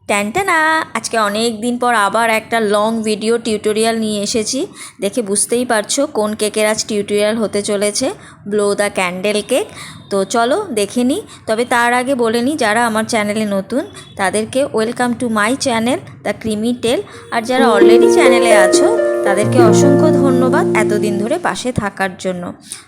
ট্যানটানা আজকে অনেক দিন পর আবার একটা লং ভিডিও টিউটোরিয়াল নিয়ে এসেছি। দেখে বুঝতেই পারছো কোন কেকের আজ টিউটোরিয়াল হতে চলেছে, ব্লো দ্য ক্যান্ডেল কেক। তো চলো দেখে নিই। তবে তার আগে বলে নিই, যারা আমার চ্যানেলে নতুন তাদেরকে welcome to my channel the Creamy Tale. আর যারা অলরেডি চ্যানেলে আছো তাদেরকে অসংখ্য ধন্যবাদ এতদিন ধরে পাশে থাকার জন্য।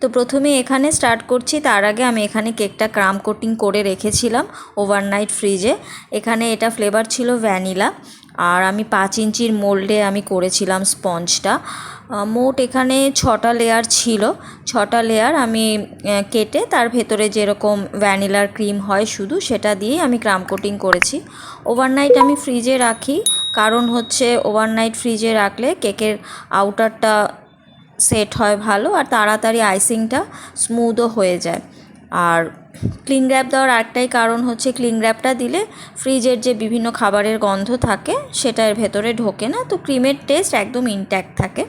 তো প্রথমে এখানে স্টার্ট করছি। তার আগে আমি এখানে কেকটা ক্রাম কোটিং করে রেখেছিলাম ওভারনাইট ফ্রিজে। এখানে এটা ফ্লেভার ছিল ভ্যানিলা, আর আমি 5 ইঞ্চির মোল্ডে আমি করেছিলাম স্পঞ্জটা। মোট এখানে 6টা লেয়ার ছিল। 6টা লেয়ার আমি কেটে তার ভেতরে যেরকম ভ্যানিলার ক্রিম হয় শুধু সেটা দিয়ে আমি ক্রাম কোটিং করেছি। ওভারনাইট আমি ফ্রিজে রাখি, কারণ হচ্ছে ওভারনাইট ফ্রিজে রাখলে কেকের আউটারটা সেট হয় ভালো, আর তাড়াতাড়ি আইসিংটা স্মুথও হয়ে যায়। আর ক্লিং র্যাপ দেওয়ার একটাই কারণ হচ্ছে, ক্লিং র্যাপটা দিলে ফ্রিজের যে বিভিন্ন খাবারের গন্ধ থাকে সেটা এর ভেতরে ঢোকে না, তো ক্রিমের টেস্ট একদম ইনট্যাক্ট থাকে।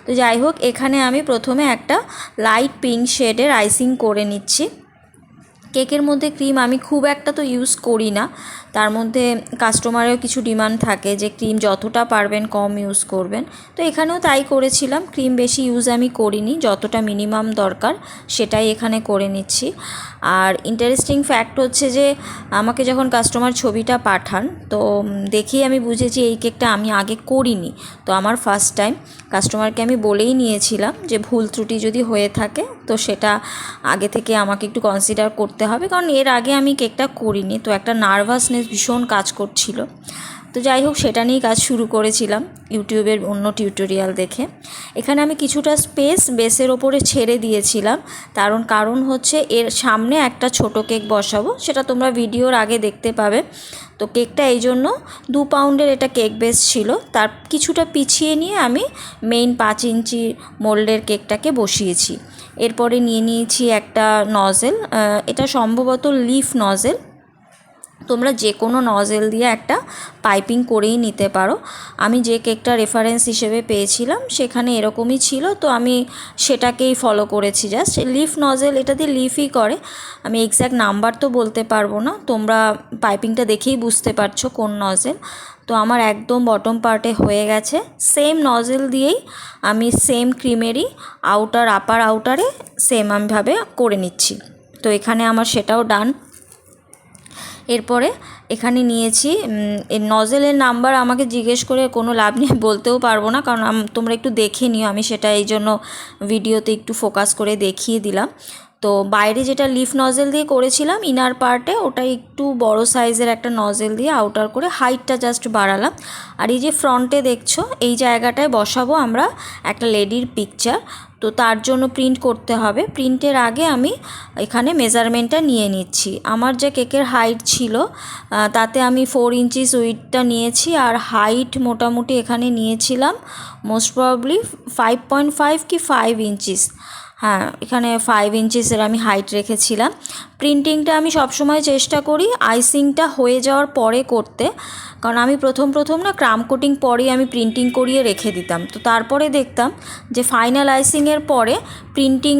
তো যাই হোক, এখানে আমি প্রথমে একটা লাইট পিঙ্ক শেডের আইসিং করে নিচ্ছি। কেকের মধ্যে ক্রিম আমি খুব একটা তো ইউজ করি না, তার মধ্যে কাস্টমারেরও কিছু ডিমান্ড থাকে যে ক্রিম যতটা পারবেন কম ইউজ করবেন। তো এখানেও তাই করেছিলাম, ক্রিম বেশি ইউজ আমি করিনি, যতটা মিনিমাম দরকার সেটাই এখানে করে নিচ্ছি। আর ইন্টারেস্টিং ফ্যাক্ট হচ্ছে যে আমাকে যখন কাস্টমার ছবিটা পাঠান, তো দেখেই আমি বুঝেছি এই কেকটা আমি আগে করিনি। তো আমার ফার্স্ট টাইম কাস্টমারকে আমি বলেই নিয়েছিলাম যে ভুল ত্রুটি যদি হয়ে থাকে তো সেটা আগে থেকে আমাকে একটু কনসিডার করতে হবে, কারণ এর আগে আমি কেকটা করিনি। তো একটা নার্ভাসনেস ভীষণ কাজ করছিল। তো যাই হোক, সেটা নিয়েই কাজ শুরু করেছিলাম ইউটিউবের অন্য টিউটোরিয়াল দেখে। এখানে আমি কিছুটা স্পেস বেসের ওপরে ছেড়ে দিয়েছিলাম, কারণ হচ্ছে এর সামনে একটা ছোট কেক বসাবো, সেটা তোমরা ভিডিওর আগে দেখতে পাবে। তো কেকটা এই জন্য 2 পাউন্ডের এটা কেক বেস ছিল, তার কিছুটা পিছিয়ে নিয়ে আমি মেইন 5 ইঞ্চি মোল্ডের কেকটাকে বসিয়েছি। এরপরে নিয়ে নিয়েছি একটা নজেল, এটা সম্ভবত লিফ নজেল। তোমরা যে কোনো নজেল দিয়ে একটা পাইপিং করেই নিতে পারো। আমি যে কেকটা রেফারেন্স হিসেবে পেয়েছিলাম সেখানে এরকমই ছিল, তো আমি সেটাকেই ফলো করেছি। জাস্ট লিফ নজেল, এটা দিয়ে লিফই করে। আমি এক্স্যাক্ট নাম্বার তো বলতে পারবো না, তোমরা পাইপিংটা দেখেই বুঝতে পারছো কোন নজেল। তো আমার একদম বটম পার্টে হয়ে গেছে। সেম নজেল দিয়েই আমি সেম ক্রিমেরই আউটার আপার আউটারে সেম আমিভাবে করে নিচ্ছি। তো এখানে আমার সেটাও ডান। এরপরে এখানে নিয়েছি এর নজেলের নাম্বার আমাকে জিজ্ঞেস করে কোনো লাভ নেই, বলতেও পারবো না, কারণ তোমরা একটু দেখে নিও। আমি সেটা এই জন্য ভিডিওতে একটু ফোকাস করে দেখিয়ে দিলাম। তো বাইরে যেটা লিফ নজেল দিয়ে করেছিলাম ইনার পার্টে, ওটা একটু বড় সাইজের একটা নজেল দিয়ে আউটার করে হাইটটা জাস্ট বাড়ালাম। আর এই যে ফ্রন্টে দেখছো এই জায়গাটায় বসাবো আমরা একটা লেডির পিকচার। তো তার জন্য প্রিন্ট করতে হবে। প্রিন্টের আগে আমি এখানে মেজারমেন্টটা নিয়ে নিচ্ছি। আমার যে কেকের হাইট ছিল তাতে আমি 4 ইঞ্চিস উইডথটা নিয়েছি, আর হাইট মোটামুটি এখানে নিয়েছিলাম মোস্ট প্রবাবলি 5.5 কি 5 ইঞ্চিস। হ্যাঁ, এখানে 5 ইঞ্চিসের আমি হাইট রেখেছিলাম। প্রিন্টিংটা আমি সবসময় চেষ্টা করি আইসিংটা হয়ে যাওয়ার পরে করতে, কারণ আমি প্রথম না ক্রাম কোটিং পরেই আমি প্রিন্টিং করিয়ে রেখে দিতাম। তো তারপরে দেখতাম যে ফাইনাল আইসিংয়ের পরে প্রিন্টিং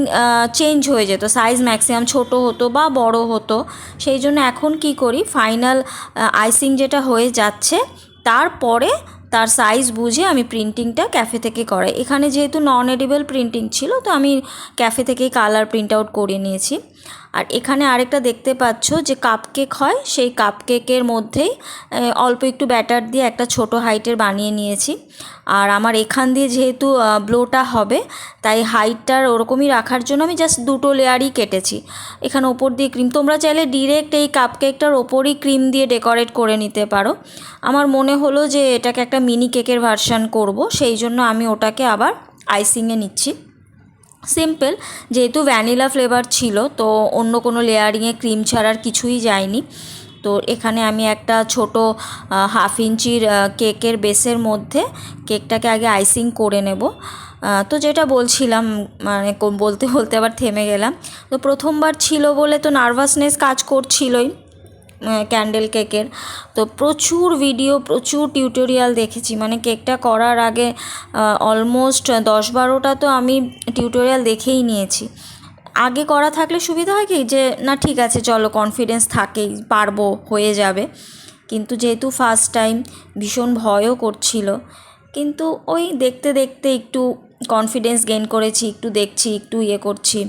চেঞ্জ হয়ে যেত, সাইজ ম্যাক্সিমাম ছোট হতো বা বড় হতো। সেই জন্য এখন কি করি, ফাইনাল আইসিং যেটা হয়ে যাচ্ছে তারপরে তার সাইজ বুঝে আমি প্রিন্টিংটা ক্যাফে থেকে করাই। এখানে যেহেতু নন এডিবল প্রিন্টিং ছিল, তো আমি ক্যাফে থেকেই কালার প্রিন্ট আউট করে নিয়েছি। আর এখানে আরেকটা দেখতে পাচ্ছ যে কাপকেক হয়, সেই কাপকেকের মধ্যেই অল্প একটু ব্যাটার দিয়ে একটা ছোট হাইটের বানিয়ে নিয়েছি। আর আমার এখান দিয়ে যেহেতু ব্লোটা হবে, তাই হাইটটার ওরকমই রাখার জন্য আমি জাস্ট 2টো লেয়ারই কেটেছি। এখানে ওপর দিয়ে ক্রিম, তোমরা চাইলে ডিরেক্ট এই কাপকেকটার ওপরই ক্রিম দিয়ে ডেকোরেট করে নিতে পারো। আমার মনে হলো যে এটাকে একটা মিনি কেকের ভার্সন করব, সেই জন্য আমি ওটাকে আবার আইসিংয়ে নিচ্ছি। সিম্পল, যেহেতু ভ্যানিলা ফ্লেভার ছিল তো অন্য কোনো লেয়ারিংয়ে ক্রিম ছাড়ার কিছুই যায়নি। তো এখানে আমি একটা ছোট 1/2 ইঞ্চির কেকের বেসের মধ্যে কেকটাকে আগে আইসিং করে নেব। তো যেটা বলছিলাম, মানে বলতে বলতে আবার থেমে গেলাম। তো প্রথমবার ছিল বলে তো নার্ভাসনেস কাজ করছিলই ক্যান্ডেল কেকের। তো প্রচুর ভিডিও, প্রচুর টিউটোরিয়াল দেখেছি, মানে কেকটা করার আগে অলমোস্ট 10-12টা তো আমি টিউটোরিয়াল দেখেই নিয়েছি। আগে করা থাকলে সুবিধা হয় কি, যে না ঠিক আছে চলো কনফিডেন্স থাকেই, পারবো, হয়ে যাবে। কিন্তু যেহেতু ফার্স্ট টাইম ভীষণ ভয়ও করছিল, কিন্তু ওই দেখতে দেখতে একটু কনফিডেন্স গেইন করেছি, একটু দেখছি, একটু করছি।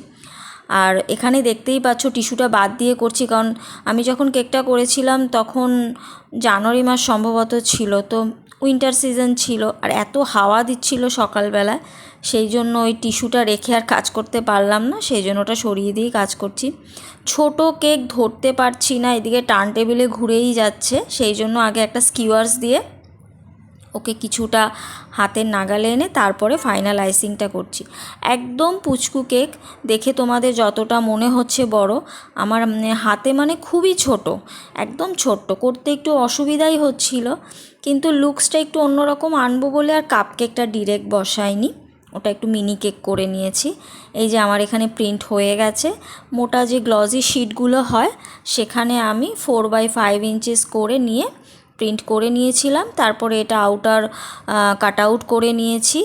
আর এখানে দেখতেই পাচ্ছ টিস্যুটা বাদ দিয়ে করছি, কারণ আমি যখন কেকটা করেছিলাম তখন জানুয়ারি মাস সম্ভবত ছিল, তো উইন্টার সিজন ছিল, আর এত হাওয়া দিচ্ছিল সকালবেলায়, সেই জন্য ওই টিস্যুটা রেখে আর কাজ করতে পারলাম না, সেই জন্য ওটা সরিয়ে দিয়েই কাজ করছি। ছোট কেক ধরতে পারছি না, এদিকে টার্ন টেবিলে ঘুরেই যাচ্ছে, সেই জন্য আগে একটা স্কিওয়ার্স দিয়ে ওকে কিছুটা হাতের নাগালে এনে তারপরে ফাইনাল আইসিংটা করছি। একদম পুচকু কেক, দেখে তোমাদের যতটা মনে হচ্ছে বড়, আমার হাতে মানে খুবই ছোট, একদম ছোট্ট, করতে একটু অসুবিধাই হচ্ছিল, কিন্তু লুকসটা একটু অন্যরকম আনবো বলে আর কাপ কেকটা ডিরেক্ট বসাইনি, ওটা একটু মিনি কেক করে নিয়েছি। এই যে আমার এখানে প্রিন্ট হয়ে গেছে, মোটা যে গ্লজি শিটগুলো হয় সেখানে আমি 4x5 ইঞ্চেস করে নিয়ে প্রিন্ট করে নিয়েছিলাম, তারপরে এটা আউটার কাট আউট করে নিয়েছি।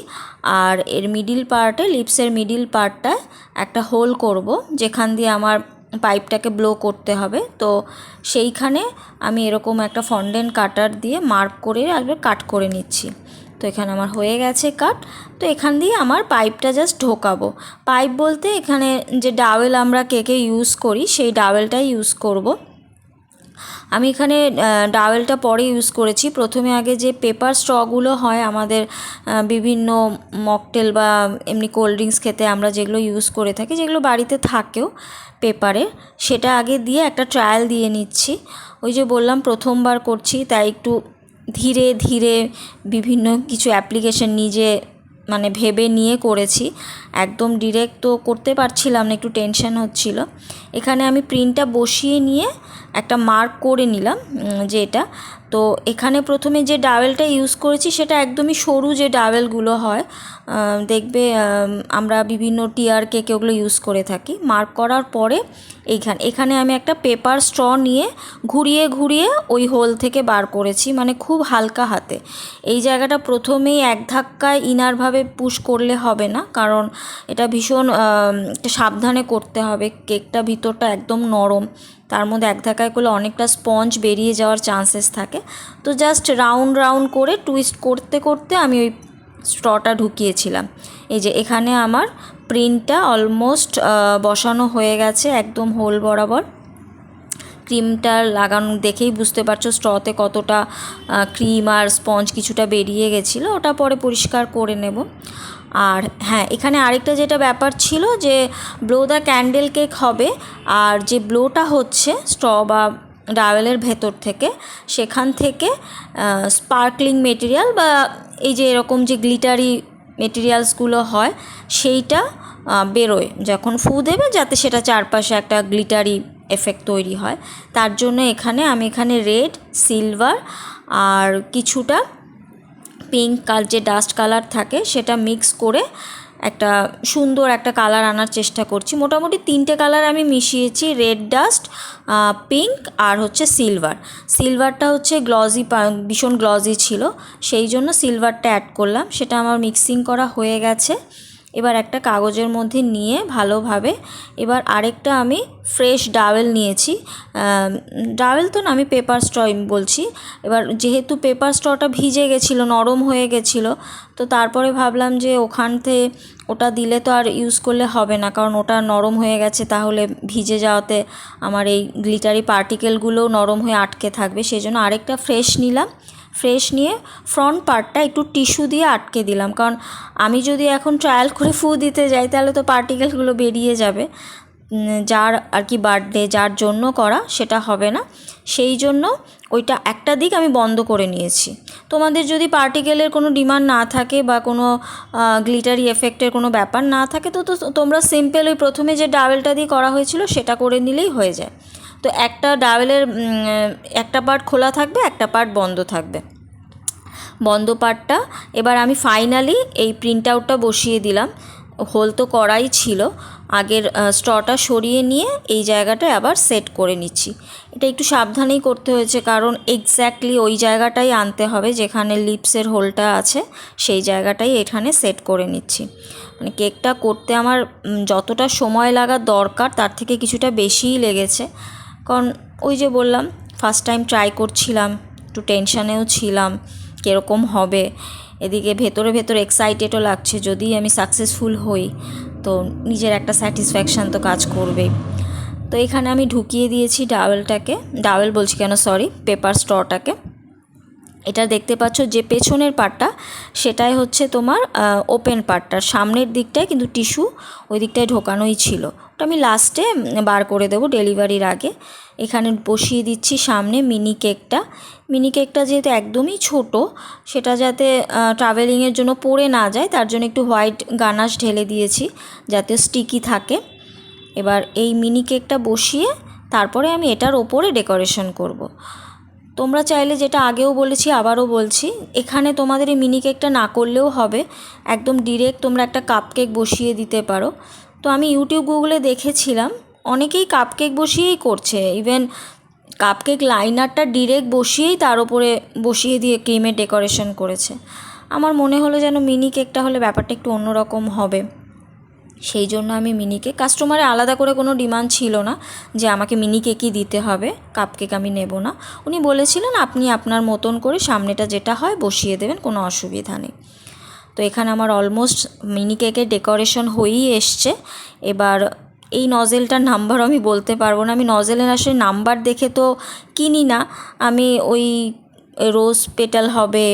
আর এর মিডিল পার্টে, লিপসের মিডিল পার্টটায় একটা হোল করব, যেখান দিয়ে আমার পাইপটাকে ব্লো করতে হবে, তো সেইখানে আমি এরকম একটা ফন্ডেন্ট কাটার দিয়ে মার্ক করে একবার কাট করে নিচ্ছি। তো এখানে আমার হয়ে গেছে কাট, তো এখান দিয়ে আমার পাইপটা জাস্ট ঢোকাবো। পাইপ বলতে এখানে যে ডাওয়েল আমরা কেকে ইউজ করি সেই ডাওয়েলটাই ইউজ করব। আমি এখানে ডাওয়েলটা পরে ইউজ করেছি, প্রথমে আগে যে পেপার স্ট্রগুলো হয় আমাদের বিভিন্ন মকটেল বা এমনি কোল্ড ড্রিঙ্কস খেতে আমরা যেগুলো ইউজ করে থাকি, যেগুলো বাড়িতে থাকেও পেপারে, সেটা আগে দিয়ে একটা ট্রায়াল দিয়ে নিচ্ছি। ওই যে বললাম প্রথমবার করছি, তাই একটু ধীরে ধীরে বিভিন্ন কিছু অ্যাপ্লিকেশন নিজে মানে ভেবে নিয়ে করেছি, একদম ডিরেক্ট তো করতে পারছিলাম না, একটু টেনশন হচ্ছিল। এখানে আমি প্রিন্টটা বসিয়ে নিয়ে একটা মার্ক করে নিলাম যে এটা, তো এখানে প্রথমে যে ডাওয়েলটা ইউজ করেছি সেটা একদমই সরু যে ডাওয়েলগুলো হয়, দেখবে আমরা বিভিন্ন টিয়ার কেকে ওগুলো ইউজ করে থাকি। মার্ক করার পরে এখানে আমি একটা পেপার স্ট্র নিয়ে ঘুরিয়ে ঘুরিয়ে ওই হোল থেকে বার করেছি, মানে খুব হালকা হাতে। এই জায়গাটা প্রথমেই এক ধাক্কায় ইনারভাবে পুশ করলে হবে না, কারণ এটা ভীষণ সাবধানে করতে হবে, কেকটা ভিতরটা একদম নরম, তার মধ্যে এক ধাক্কায় করলে অনেকটা স্পঞ্জ বেরিয়ে যাওয়ার চান্সেস থাকে। তো জাস্ট রাউন্ড রাউন্ড করে টুইস্ট করতে করতে আমি ওই স্ট্রটা ঢুকিয়েছিলাম। এই যে এখানে আমার প্রিন্টটা অলমোস্ট বসানো হয়ে গেছে একদম হোল বরাবর। ক্রিমটা লাগানো দেখেই বুঝতে পারছো স্ট্রতে কতটা ক্রিম আর স্পঞ্জ কিছুটা বেরিয়ে গেছিলো, ওটা পরে পরিষ্কার করে নেব। আর হ্যাঁ, এখানে আরেকটা যেটা ব্যাপার ছিল যে ব্লো দ্য ক্যান্ডেল কেক হবে, আর যে ব্লোটা হচ্ছে স্ট্র বা ডাওয়েলের ভেতর থেকে, সেখান থেকে স্পার্কলিং মেটেরিয়াল বা এই যে এরকম যে গ্লিটারি মেটেরিয়ালসগুলো হয় সেইটা বেরোয় যখন ফু দেবে, যাতে সেটা চারপাশে একটা গ্লিটারি এফেক্ট তৈরি হয়। তার জন্য আমি এখানে রেড, সিলভার আর কিছুটা পিঙ্ক যে ডাস্ট কালার থাকে সেটা মিক্স করে একটা সুন্দর একটা কালার আনার চেষ্টা করছি। মোটামুটি 3টে কালার আমি মিশিয়েছি, রেড ডাস্ট, পিঙ্ক আর হচ্ছে সিলভারটা হচ্ছে গ্লজি, ভীষণ গ্লজি ছিল, সেই জন্য সিলভারটা অ্যাড করলাম। সেটা আমার মিক্সিং করা হয়ে গেছে। এবার একটা কাগজের মধ্যে নিয়ে ভালোভাবে, এবার আরেকটা আমি ফ্রেশ ডাওয়েল নিয়েছি, ডাওয়েল তো না, আমি পেপার স্ট্র বলছি। এবার যেহেতু পেপার স্ট্রটা ভিজে গেছিলো, নরম হয়ে গেছিলো, তো তারপরে ভাবলাম যে ওখান থেকে ওটা দিলে তো আর ইউজ করলে হবে না, কারণ ওটা নরম হয়ে গেছে, তাহলে ভিজে যাওয়াতে আমার এই গ্লিটারি পার্টিকেলগুলোও নরম হয়ে আটকে থাকবে, সেই জন্য আরেকটা ফ্রেশ নিলাম। ফ্রেশ নিয়ে ফ্রন্ট পার্টটা একটু টিস্যু দিয়ে আটকে দিলাম, কারণ আমি যদি এখন ট্রায়াল করে ফু দিতে যাই তাহলে তো পার্টিকেলগুলো বেরিয়ে যাবে, যার আর কি বার্থডে, যার জন্য করা, সেটা হবে না, সেই জন্য ওইটা একটা দিক আমি বন্ধ করে নিয়েছি। তোমাদের যদি পার্টিকেলের কোনো ডিমান্ড না থাকে বা কোনো গ্লিটারি এফেক্টের কোনো ব্যাপার না থাকে, তো তোমরা সিম্পল ওই প্রথমে যে ডাওয়েলটা দিয়ে করা হয়েছিল সেটা করে নিলেই হয়ে যায়। তো একটা ডাওয়েলের একটা পার্ট খোলা থাকবে, একটা পার্ট বন্ধ থাকবে। বন্ধ পার্টটা এবার আমি ফাইনালি এই প্রিন্ট আউটটা বসিয়ে দিলাম। হোল তো করাই ছিল, আগের স্ট্রটা সরিয়ে নিয়ে এই জায়গাটায় আবার সেট করে নিচ্ছি। এটা একটু সাবধানেই করতে হয়েছে, কারণ এক্স্যাক্টলি ওই জায়গাটাই আনতে হবে যেখানে লিপসের হোলটা আছে, সেই জায়গাটাই এখানে সেট করে নিচ্ছি। মানে কেকটা করতে আমার যতটা সময় লাগার দরকার তার থেকে কিছুটা বেশিই লেগেছে, কারণ ওই যে বললাম ফার্স্ট টাইম ট্রাই করছিলাম, একটু টেনশানেও ছিলাম কীরকম হবে। এদিকে ভেতরে ভেতরে এক্সাইটেডও লাগছে, যদি আমি সাকসেসফুল হই তো নিজের একটা স্যাটিসফ্যাকশান তো কাজ করবেই। তো এখানে আমি ঢুকিয়ে দিয়েছি ডাবেল বলছি কেন, সরি, পেপার স্ট্রটাকে। এটা দেখতে পাচ্ছ যে পেছনের পার্টটা সেটাই হচ্ছে তোমার ওপেন পার্টটার সামনের দিকটায় কিন্তু টিস্যু ওই দিকটায় ঢোকানোই ছিল। ওটা আমি লাস্টে বার করে দেবো ডেলিভারির আগে। এখানে বসিয়ে দিচ্ছি সামনে মিনি কেকটা যেহেতু একদমই ছোট, সেটা যাতে ট্রাভেলিংয়ের জন্য পড়ে না যায় তার জন্য একটু হোয়াইট গানাশ ঢেলে দিয়েছি যাতে স্টিকি থাকে। এবার এই মিনি কেকটা বসিয়ে তারপরে আমি এটার ওপরে ডেকোরেশন করব। তোমরা চাইলে, যেটা আগেও বলেছি আবারও বলছি, এখানে তোমাদের এই মিনি কেকটা না করলেও হবে, একদম ডিরেক্ট তোমরা একটা কাপ কেক বসিয়ে দিতে পারো। তো আমি ইউটিউব গুগলে দেখেছিলাম অনেকেই কাপ কেক বসিয়েই করছে, ইভেন কাপ কেক লাইনারটা ডিরেক্ট বসিয়েই তার উপরে বসিয়ে দিয়ে ক্রিমের ডেকোরেশন করেছে। আমার মনে হলো যেন মিনি কেকটা হলে ব্যাপারটা একটু অন্যরকম হবে, সেই জন্য আমি মিনি কেক, কাস্টমারের আলাদা করে কোনো ডিমান্ড ছিল না যে আমাকে মিনি কেকই দিতে হবে, কাপ কেক আমি নেব না। উনি বলেছিলেন আপনি আপনার মতন করে সামনেটা যেটা হয় বসিয়ে দেবেন, কোনো অসুবিধা নেই। তো এখানে আমার অলমোস্ট মিনি কেকের ডেকোরেশন হয়েই এসছে। এবার এই নজেলটার নাম্বার আমি বলতে পারবো না, আমি নজেলের আসলে নাম্বার দেখে তো কিনি না, আমি ওই রোজ পেটাল হবে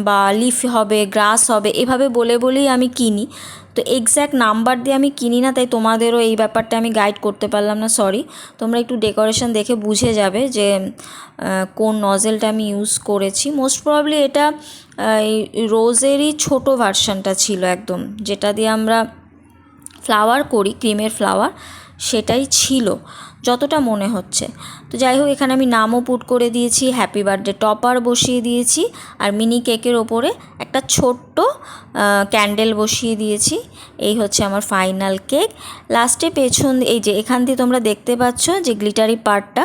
বা লিফ হবে, গ্রাস হবে, এভাবে বলেই আমি কিনি। তো এক্স্যাক্ট নাম্বার দিয়ে আমি কিনি না, তাই তোমাদেরও এই ব্যাপারটা আমি গাইড করতে পারলাম না, সরি। তোমরা একটু ডেকোরেশন দেখে বুঝে যাবে যে কোন নজেলটা আমি ইউজ করেছি। মোস্ট প্রবাবলি এটা রোজেরই ছোট ভার্সানটা ছিল একদম, যেটা দিয়ে আমরা ফ্লাওয়ার করি, ক্রিমের ফ্লাওয়ার, সেটাই ছিল যতটা মনে হচ্ছে। তো যাই হোক, এখানে আমি নামও পুট করে দিয়েছি, হ্যাপি বার্থডে টপার বসিয়ে দিয়েছি, আর মিনি কেকের ওপরে একটা ছোট্ট ক্যান্ডেল বসিয়ে দিয়েছি। এই হচ্ছে আমার ফাইনাল কেক। লাস্টে পেছন এই যে এখান দিয়ে তোমরা দেখতে পাচ্ছ যে গ্লিটারি পার্টটা,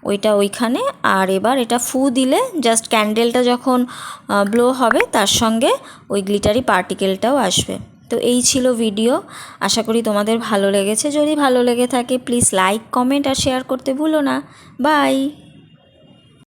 ওইটা ওইখানে। আর এবার এটা ফু দিলে জাস্ট ক্যান্ডেলটা যখন ব্লো হবে তার সঙ্গে ওই গ্লিটারি পার্টিকেলটাও আসবে। তো এই ছিল ভিডিও, আশা করি তোমাদের ভালো লেগেছে। যদি ভালো লেগে থাকে প্লিজ লাইক, কমেন্ট আর শেয়ার করতে ভুলো না। বাই।